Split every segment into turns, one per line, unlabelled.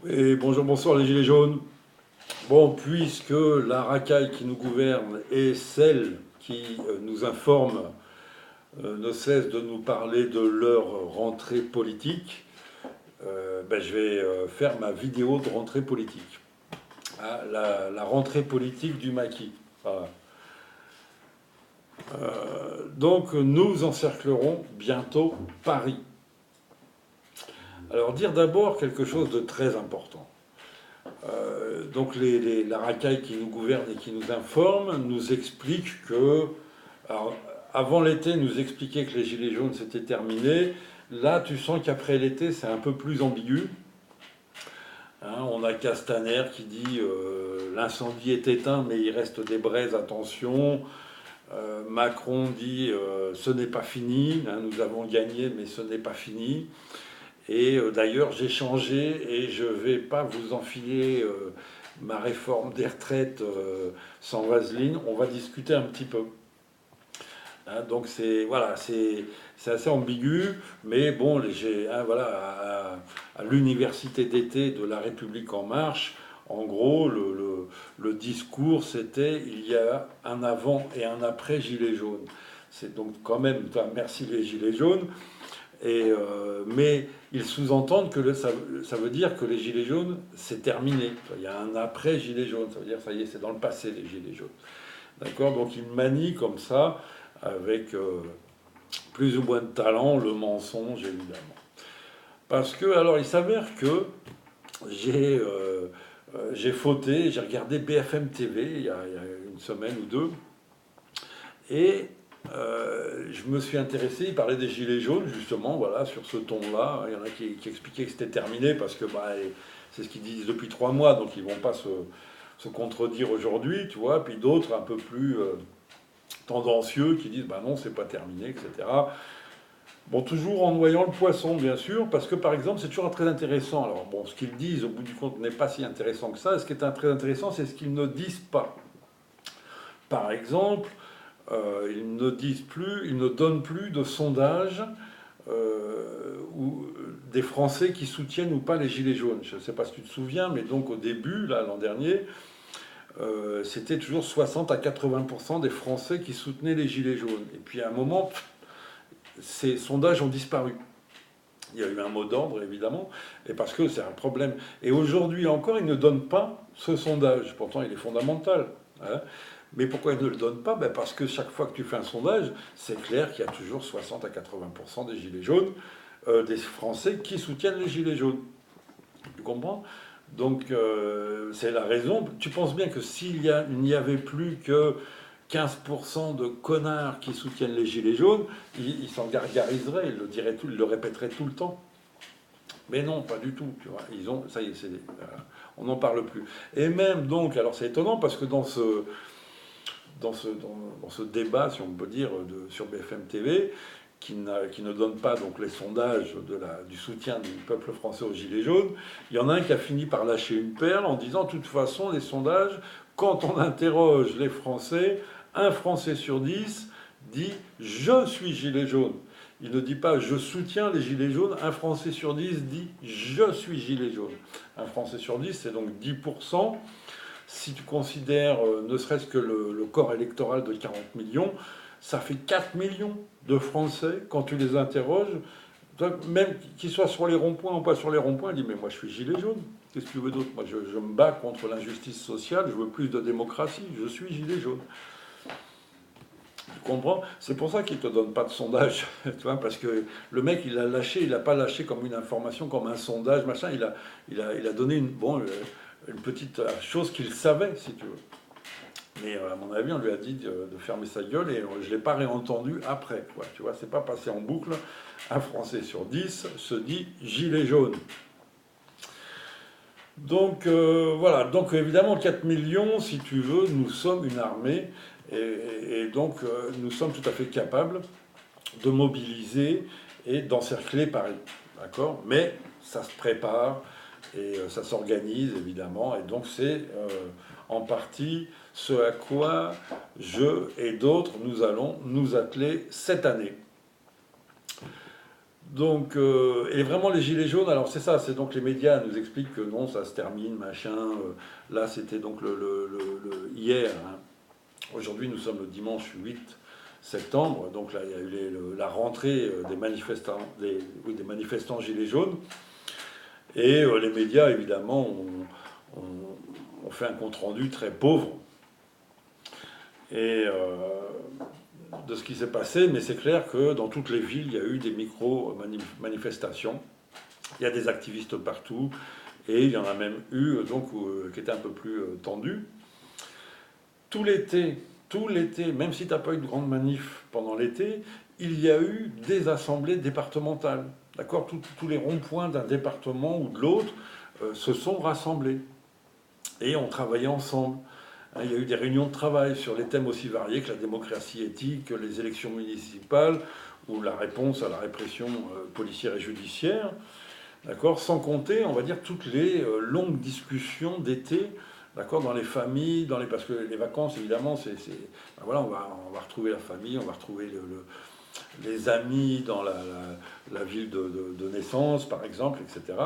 Et bonjour, bonsoir les Gilets jaunes. Bon, puisque la racaille qui nous gouverne est celle qui nous informe, ne cesse de nous parler de leur rentrée politique, je vais faire ma vidéo de rentrée politique. Ah, la rentrée politique du maquis. Voilà. Donc nous encerclerons bientôt Paris. Alors dire d'abord quelque chose de très important. Donc la racaille qui nous gouverne et qui nous informe nous explique que, alors, avant l'été, nous expliquait que les gilets jaunes c'était terminé. Là, tu sens qu'après l'été, c'est un peu plus ambigu. Hein, on a Castaner qui dit l'incendie est éteint, mais il reste des braises, attention. Macron dit ce n'est pas fini, hein, nous avons gagné, mais ce n'est pas fini. Et d'ailleurs, j'ai changé et je ne vais pas vous enfiler ma réforme des retraites sans vaseline. On va discuter un petit peu. Hein, donc c'est voilà, c'est assez ambigu, mais bon, hein, voilà, à l'université d'été de La République en marche, en gros, le discours c'était il y a un avant et un après Gilets jaunes. C'est donc quand même, merci les Gilets jaunes. Mais ils sous-entendent que ça veut dire que les gilets jaunes, c'est terminé. Il y a un après gilets jaunes, ça veut dire ça y est, c'est dans le passé les gilets jaunes. D'accord. Donc ils manient comme ça, avec plus ou moins de talent, le mensonge évidemment. Parce que, alors il s'avère que j'ai fauté, j'ai regardé BFM TV il y a une semaine ou deux, et je me suis intéressé, il parlait des gilets jaunes, justement, voilà, sur ce ton-là. Il y en a qui expliquaient que c'était terminé parce que c'est ce qu'ils disent depuis 3 mois, donc ils ne vont pas se contredire aujourd'hui, tu vois. Puis d'autres un peu plus tendancieux qui disent bah non, c'est pas terminé, etc. Bon, toujours en noyant le poisson, bien sûr, parce que par exemple, c'est toujours très intéressant. Alors, bon, ce qu'ils disent, au bout du compte, n'est pas si intéressant que ça. Ce qui est très intéressant, c'est ce qu'ils ne disent pas. Par exemple, ils ne disent plus, ils ne donnent plus de sondage des Français qui soutiennent ou pas les Gilets jaunes. Je ne sais pas si tu te souviens, mais donc au début, là, l'an dernier, c'était toujours 60 à 80% des Français qui soutenaient les Gilets jaunes. Et puis à un moment, ces sondages ont disparu. Il y a eu un mot d'ordre, évidemment, et parce que c'est un problème. Et aujourd'hui encore, ils ne donnent pas ce sondage. Pourtant, il est fondamental. Hein. Mais pourquoi ils ne le donnent pas? Parce que chaque fois que tu fais un sondage, c'est clair qu'il y a toujours 60 à 80% des gilets jaunes, des Français qui soutiennent les gilets jaunes. Tu comprends? Donc c'est la raison. Tu penses bien que il n'y avait plus que 15% de connards qui soutiennent les gilets jaunes, ils s'en gargariseraient, ils le répéteraient tout le temps. Mais non, pas du tout. Tu vois. Ça y est, on n'en parle plus. Et même donc, alors c'est étonnant parce que dans ce débat, si on peut dire, sur BFM TV, qui ne donne pas donc les sondages du soutien du peuple français aux Gilets jaunes, il y en a un qui a fini par lâcher une perle en disant, de toute façon, les sondages, quand on interroge les Français, un Français sur 10 dit je suis gilet jaune. Il ne dit pas je soutiens les gilets jaunes. Un Français sur 10 dit je suis gilet jaune. Un Français sur 10, c'est donc 10%. Si tu considères ne serait-ce que le corps électoral de 40 millions, ça fait 4 millions de Français, quand tu les interroges, même qu'ils soient sur les ronds-points ou pas sur les ronds-points, ils disent mais moi je suis gilet jaune. Qu'est-ce que tu veux d'autre? Moi je me bats contre l'injustice sociale, je veux plus de démocratie, je suis gilet jaune. Tu comprends? C'est pour ça qu'il ne te donne pas de sondage, tu vois, parce que le mec, il a lâché, il n'a pas lâché comme une information, comme un sondage, machin, il a donné une petite chose qu'il savait, si tu veux. Mais à mon avis, on lui a dit de fermer sa gueule et je ne l'ai pas réentendu après. Quoi. Tu vois, c'est pas passé en boucle. Un Français sur 10 se dit gilet jaune. Donc voilà, donc évidemment 4 millions, si tu veux, nous sommes une armée et donc nous sommes tout à fait capables de mobiliser et d'encercler Paris. D'accord? Mais ça se prépare et ça s'organise évidemment et donc c'est en partie ce à quoi je et d'autres nous allons nous atteler cette année.
Donc, et vraiment les gilets jaunes, alors c'est ça, c'est donc les médias nous expliquent que non, ça se termine, machin. Là, c'était donc hier. Hein. Aujourd'hui, nous sommes le dimanche 8 septembre, donc là, il y a eu la rentrée des manifestants gilets jaunes. Et les médias, évidemment, ont fait un compte-rendu très pauvre et, de ce qui s'est passé, mais c'est clair que dans toutes les villes, il y a eu des micro-manifestations. Il y a des activistes partout, et il y en a même eu donc, qui étaient un peu plus tendus. Tout l'été, même si tu n'as pas eu de grande manif pendant l'été, il y a eu des assemblées départementales. D'accord, tous les ronds-points d'un département ou de l'autre se sont rassemblés et ont travaillé ensemble. Hein, il y a eu des réunions de travail sur les thèmes aussi variés que la démocratie éthique, les élections municipales ou la réponse à la répression policière et judiciaire. D'accord, sans compter, on va dire, toutes les longues discussions d'été, d'accord, dans les familles, parce que les vacances, évidemment, ben voilà, on va retrouver la famille, on va retrouver les amis dans la ville de naissance, par exemple, etc.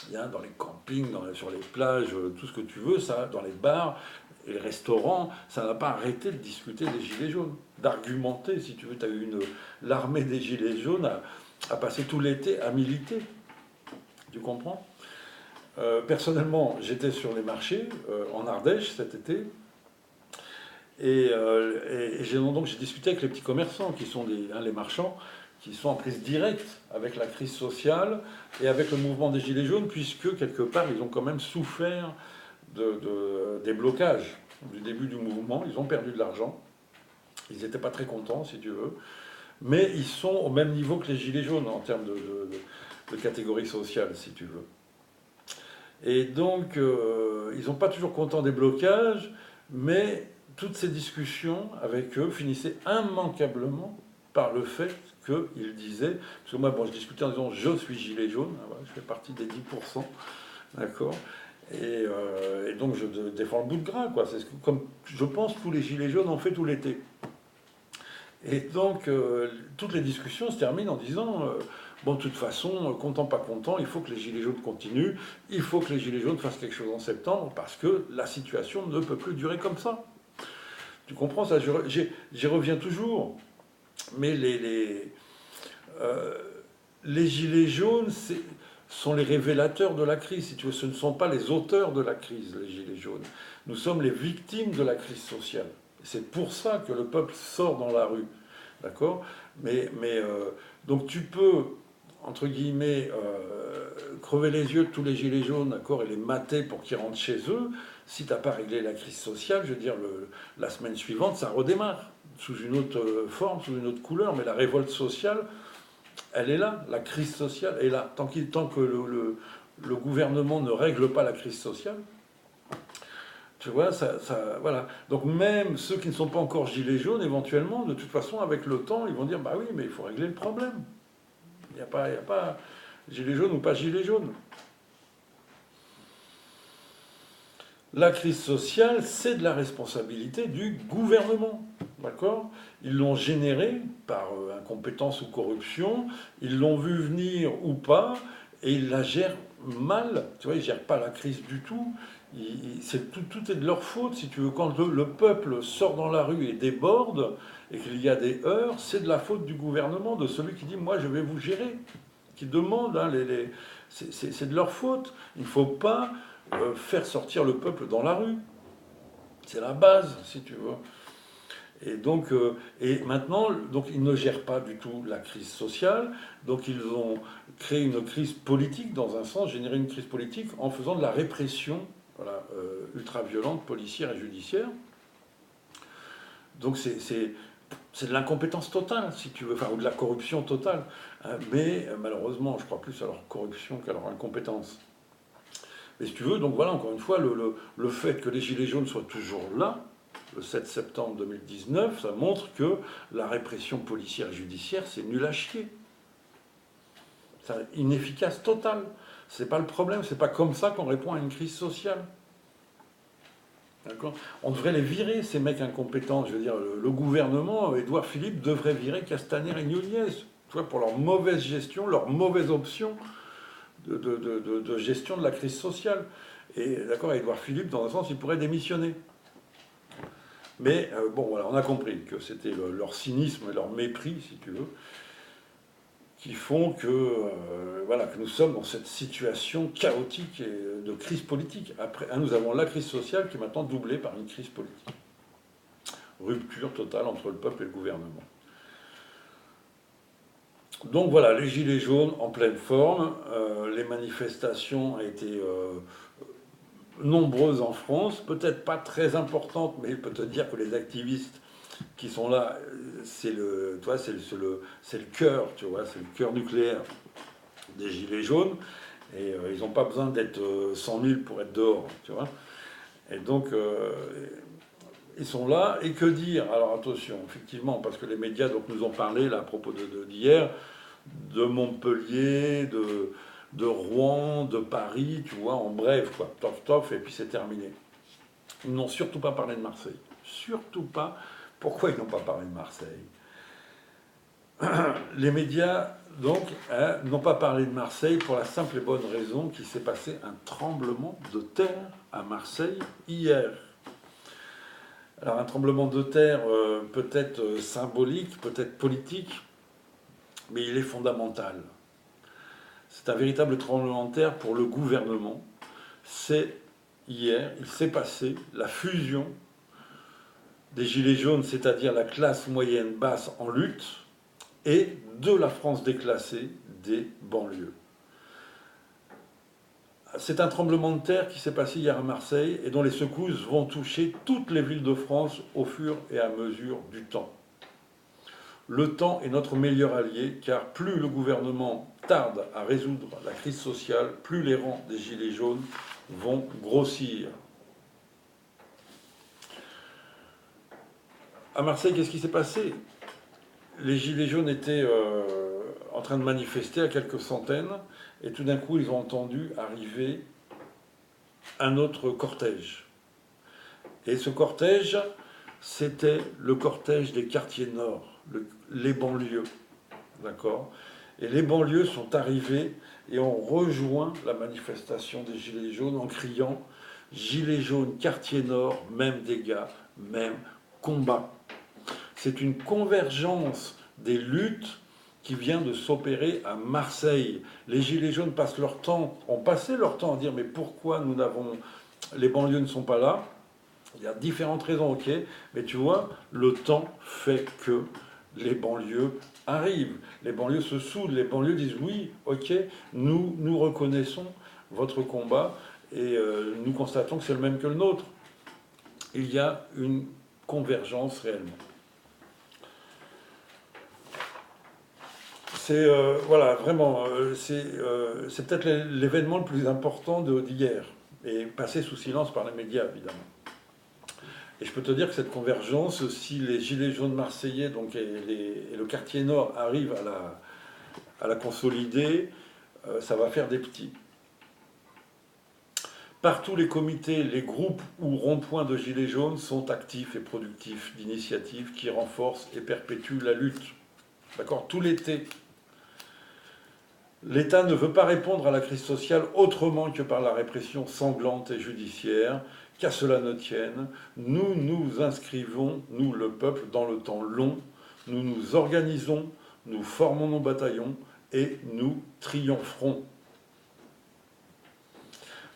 Bien, dans les campings, sur les plages, tout ce que tu veux, ça, dans les bars et les restaurants, ça n'a pas arrêté de discuter des gilets jaunes, d'argumenter, si tu veux. Tu as eu l'armée des gilets jaunes a passé tout l'été à militer. Tu comprends? Personnellement, j'étais sur les marchés en Ardèche cet été. Donc j'ai discuté avec les petits commerçants qui sont les marchands qui sont en prise directe avec la crise sociale et avec le mouvement des Gilets jaunes, puisque quelque part ils ont quand même souffert des blocages du début du mouvement. Ils ont perdu de l'argent. Ils n'étaient pas très contents, si tu veux. Mais ils sont au même niveau que les Gilets jaunes en termes de catégorie sociale, si tu veux. Et donc, ils sont pas toujours contents des blocages, mais toutes ces discussions avec eux finissaient immanquablement par le fait qu'ils disaient, parce que moi, bon, je discutais en disant je suis gilet jaune, hein, voilà, je fais partie des 10%, d'accord, et donc je défends le bout de gras, quoi. C'est comme je pense tous les gilets jaunes ont fait tout l'été. Et donc, toutes les discussions se terminent en disant bon, de toute façon, content, pas content, il faut que les Gilets jaunes continuent, il faut que les Gilets jaunes fassent quelque chose en septembre, parce que la situation ne peut plus durer comme ça. Tu comprends ça? J'y reviens toujours, mais les Gilets jaunes sont les révélateurs de la crise, si tu veux. Ce ne sont pas les auteurs de la crise, les Gilets jaunes. Nous sommes les victimes de la crise sociale. C'est pour ça que le peuple sort dans la rue. D'accord? Donc tu peux, entre guillemets, crever les yeux de tous les gilets jaunes, d'accord, et les mater pour qu'ils rentrent chez eux. Si tu n'as pas réglé la crise sociale, je veux dire, la semaine suivante, ça redémarre, sous une autre forme, sous une autre couleur, mais la révolte sociale, elle est là, la crise sociale est là. Tant que le gouvernement ne règle pas la crise sociale, tu vois, voilà. Donc même ceux qui ne sont pas encore gilets jaunes, éventuellement, de toute façon, avec le temps, ils vont dire, bah oui, mais il faut régler le problème. Il n'y a pas gilet jaune ou pas gilet jaune. La crise sociale, c'est de la responsabilité du gouvernement. D'accord? Ils l'ont générée par incompétence ou corruption, ils l'ont vu venir ou pas, et ils la gèrent mal. Tu vois, ils ne gèrent pas la crise du tout. Tout est de leur faute, si tu veux. Quand le peuple sort dans la rue et déborde, et qu'il y a des heurts, c'est de la faute du gouvernement, de celui qui dit moi je vais vous gérer, qui demande. Hein, c'est de leur faute. Il ne faut pas faire sortir le peuple dans la rue. C'est la base, si tu veux. Et donc, et maintenant, donc ils ne gèrent pas du tout la crise sociale. Donc ils ont créé une crise politique, dans un sens, généré une crise politique en faisant de la répression, voilà, ultra-violente, policière et judiciaire. Donc c'est de l'incompétence totale, si tu veux, enfin, ou de la corruption totale. Mais malheureusement, je crois plus à leur corruption qu'à leur incompétence. Mais si tu veux, donc voilà, encore une fois, le fait que les Gilets jaunes soient toujours là, le 7 septembre 2019, ça montre que la répression policière et judiciaire, c'est nul à chier. C'est inefficace totale. C'est pas le problème, c'est pas comme ça qu'on répond à une crise sociale. D'accord? On devrait les virer, ces mecs incompétents. Je veux dire, le gouvernement, Édouard Philippe, devrait virer Castaner et Nunez.
tu vois, pour leur mauvaise gestion, leur mauvaise option de gestion de la crise sociale. Et d'accord, Édouard Philippe, dans un sens, il pourrait démissionner. Mais bon, voilà, on a compris que c'était leur cynisme et leur mépris, si tu veux, qui font que, voilà, que nous sommes dans cette situation chaotique et de crise politique. Après, nous avons la crise sociale qui est maintenant doublée par une crise politique. Rupture totale entre le peuple et le gouvernement. Donc voilà, les Gilets jaunes en pleine forme, les manifestations ont été nombreuses en France, peut-être pas très importantes, mais je peux te dire que les activistes qui sont là, c'est le cœur, tu vois, c'est le cœur nucléaire des Gilets jaunes, et ils n'ont pas besoin d'être 100 000 pour être dehors, tu vois. Et donc, ils sont là, et que dire? Alors attention, effectivement, parce que les médias donc, nous ont parlé, là, à propos d'hier, de Montpellier, de Rouen, de Paris, tu vois, en bref, quoi, tof tof, et puis c'est terminé. Ils n'ont surtout pas parlé de Marseille. Surtout pas. Pourquoi ils n'ont pas parlé de Marseille? Les médias, donc, n'ont pas parlé de Marseille pour la simple et bonne raison qu'il s'est passé un tremblement de terre à Marseille hier. Alors un tremblement de terre peut-être symbolique, peut-être politique, mais il est fondamental. C'est un véritable tremblement de terre pour le gouvernement. C'est hier, il s'est passé la fusion des Gilets jaunes, c'est-à-dire la classe moyenne basse en lutte, et de la France déclassée des banlieues. C'est un tremblement de terre qui s'est passé hier à Marseille et dont les secousses vont toucher toutes les villes de France au fur et à mesure du temps. Le temps est notre meilleur allié, car plus le gouvernement tarde à résoudre la crise sociale, plus les rangs des Gilets jaunes vont grossir. À Marseille, qu'est-ce qui s'est passé? Les Gilets jaunes étaient en train de manifester à quelques centaines, et tout d'un coup, ils ont entendu arriver un autre cortège. Et ce cortège, c'était le cortège des quartiers nord, les banlieues. D'accord? Et les banlieues sont arrivées et ont rejoint la manifestation des Gilets jaunes en criant « Gilets jaunes, quartier nord, même dégâts, même combat ». C'est une convergence des luttes qui vient de s'opérer à Marseille. Les Gilets jaunes ont passé leur temps à dire mais pourquoi les banlieues ne sont pas là? Il y a différentes raisons, ok, mais tu vois, le temps fait que les banlieues arrivent, les banlieues se soudent, les banlieues disent oui, ok, nous reconnaissons votre combat et nous constatons que c'est le même que le nôtre. Il y a une convergence réellement. C'est voilà, vraiment, c'est peut-être l'événement le plus important d'hier, et passé sous silence par les médias, évidemment. Et je peux te dire que cette convergence, si les Gilets jaunes marseillais donc, et le quartier nord arrivent à la consolider, ça va faire des petits. Partout, les comités, les groupes ou ronds-points de Gilets jaunes sont actifs et productifs d'initiatives qui renforcent et perpétuent la lutte. D'accord? Tout l'été. L'État ne veut pas répondre à la crise sociale autrement que par la répression sanglante et judiciaire. Qu'à cela ne tienne, nous nous inscrivons, nous le peuple, dans le temps long. Nous nous organisons, nous formons nos bataillons et nous triompherons.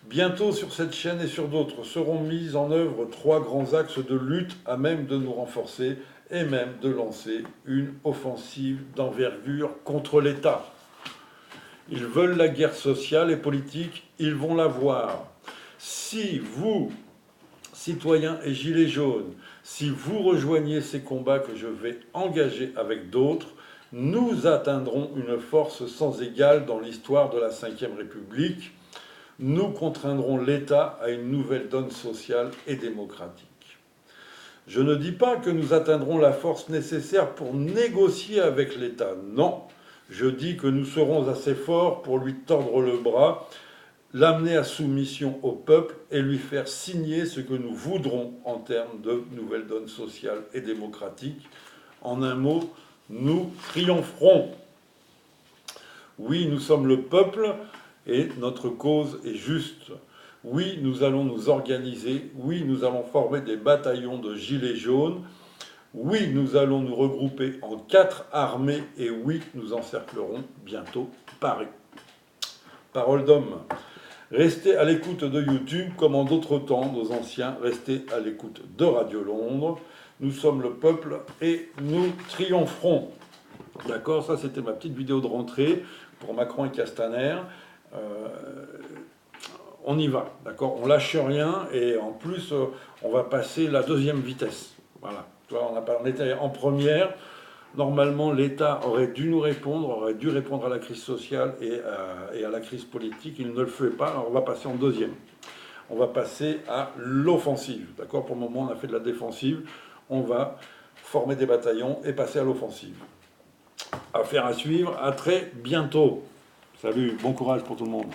Bientôt sur cette chaîne et sur d'autres seront mis en œuvre 3 grands axes de lutte à même de nous renforcer et même de lancer une offensive d'envergure contre l'État. Ils veulent la guerre sociale et politique, ils vont la voir. Si vous, citoyens et gilets jaunes, si vous rejoignez ces combats que je vais engager avec d'autres, nous atteindrons une force sans égale dans l'histoire de la Ve République. Nous contraindrons l'État à une nouvelle donne sociale et démocratique. Je ne dis pas que nous atteindrons la force nécessaire pour négocier avec l'État, non. Je dis que nous serons assez forts pour lui tordre le bras, l'amener à soumission au peuple et lui faire signer ce que nous voudrons en termes de nouvelle donne sociale et démocratique. En un mot, nous triompherons. Oui, nous sommes le peuple et notre cause est juste. Oui, nous allons nous organiser. Oui, nous allons former des bataillons de gilets jaunes. Oui, nous allons nous regrouper en 4 armées. Et oui, nous encerclerons bientôt Paris. Parole d'homme. Restez à l'écoute de YouTube, comme en d'autres temps, nos anciens, restez à l'écoute de Radio Londres. Nous sommes le peuple et nous triompherons. D'accord, ça c'était ma petite vidéo de rentrée pour Macron et Castaner. On y va, d'accord, on lâche rien et en plus on va passer la deuxième vitesse. Voilà, tu vois, on était en première. Normalement, l'État aurait dû nous répondre, aurait dû répondre à la crise sociale et à la crise politique. Il ne le fait pas, alors on va passer en deuxième. On va passer à l'offensive. D'accord. Pour le moment, on a fait de la défensive. On va former des bataillons et passer à l'offensive. Affaire à suivre. À très bientôt. Salut, bon courage pour tout le monde.